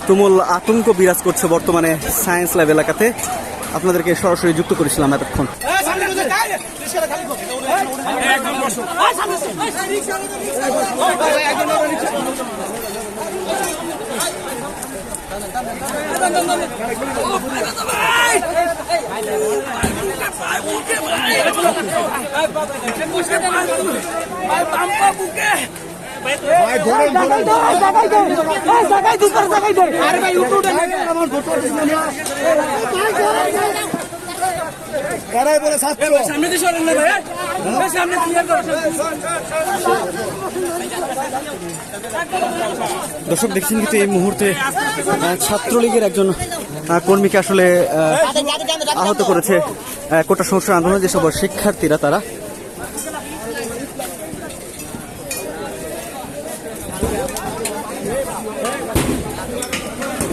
তুমুল আতঙ্ক বিরাজ করছে বর্তমানে সায়েন্স ল্যাব এলাকাতে। আপনাদেরকে সরাসরি যুক্ত করেছিলাম এতক্ষণ। দর্শক দেখছেন কিন্তু এই মুহূর্তে ছাত্রলীগের একজন কর্মীকে আসলে আহত করেছে কোটা সংস্কার আন্দোলনের যেসব শিক্ষার্থীরা তারা।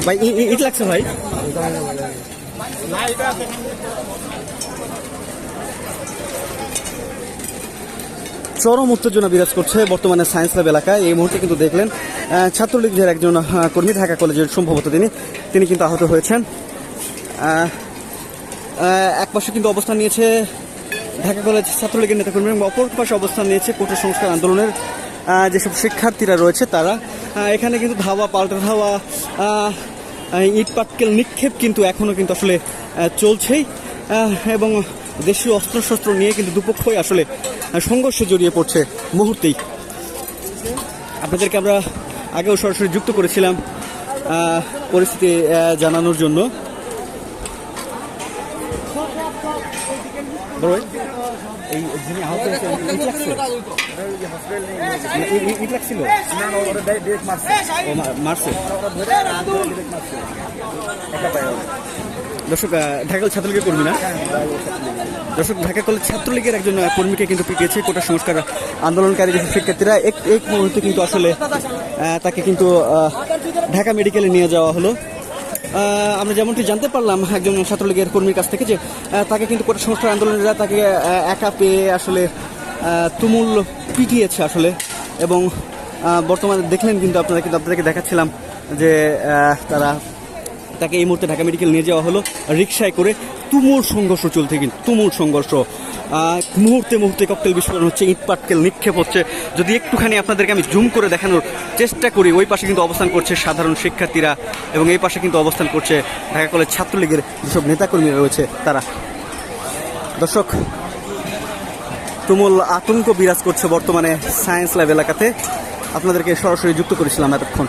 ভাই ইট লাগছে ভাই। চরম উত্তেজনা বিরাজ করছে বর্তমানে সায়েন্স ল্যাব এলাকায়। এই মুহূর্তে কিন্তু দেখলেন ছাত্রলীগের একজন কর্মী ঢাকা কলেজের সম্ভবত তিনি কিন্তু আহত হয়েছেন। একপাশে কিন্তু অবস্থান নিয়েছে ঢাকা কলেজ ছাত্রলীগের নেতাকর্মী এবং অপর পাশে অবস্থান নিয়েছে কোটা সংস্কার আন্দোলনের যেসব শিক্ষার্থীরা রয়েছে তারা। এখানে কিন্তু ধাওয়া পাল্টা ধাওয়া ইট পাটকেল নিক্ষেপ কিন্তু এখনও কিন্তু আসলে চলছেই এবং দেশীয় অস্ত্রশস্ত্র নিয়ে কিন্তু দুপক্ষই আসলে সংঘর্ষে জড়িয়ে পড়ছে মুহূর্তেই। আপনাদেরকে আমরা আগেও সরাসরি যুক্ত করেছিলাম পরিস্থিতি জানানোর জন্য। এই যিনি আহত হয়েছে ইট লাগছিল মারছে। দর্শক ঢাকা কলেজ ছাত্রলীগের কর্মী না, দর্শক ঢাকা কলেজ ছাত্রলীগের একজন কর্মীকে কিন্তু পিটিয়েছে কোটা সংস্কার আন্দোলনকারী যেসব শিক্ষার্থীরা। এক মুহূর্তে কিন্তু আসলে তাকে কিন্তু ঢাকা মেডিকেলে নিয়ে যাওয়া হলো। আমরা যেমনটি জানতে পারলাম একজন ছাত্রলীগের কর্মীর কাছ থেকে যে তাকে কিন্তু কোটা সংস্কার আন্দোলনেরা তাকে একা পেয়ে আসলে তুমুল পিটিয়েছে আসলে। এবং বর্তমানে দেখলেন কিন্তু আপনাদেরকে দেখাচ্ছিলাম যে তাকে এই মুহূর্তে ঢাকা মেডিকেল নিয়ে যাওয়া হলো রিকশায় করে। তুমুল সংঘর্ষ চলছে কিন্তু তুমুল সংঘর্ষ, মুহূর্তে মুহূর্তে ককটেল বিস্ফোরণ হচ্ছে, ইট পাটকেল নিক্ষেপ হচ্ছে। যদি একটুখানি আপনাদেরকে আমি জুম করে দেখানোর চেষ্টা করি, ওই পাশে কিন্তু অবস্থান করছে সাধারণ শিক্ষার্থীরা এবং এই পাশে কিন্তু অবস্থান করছে ঢাকা কলেজ ছাত্রলীগের যেসব নেতাকর্মীরা রয়েছে তারা। দর্শক তুমুল আতঙ্ক বিরাজ করছে বর্তমানে সায়েন্স ল্যাব এলাকাতে। আপনাদেরকে সরাসরি যুক্ত করেছিলাম এতক্ষণ।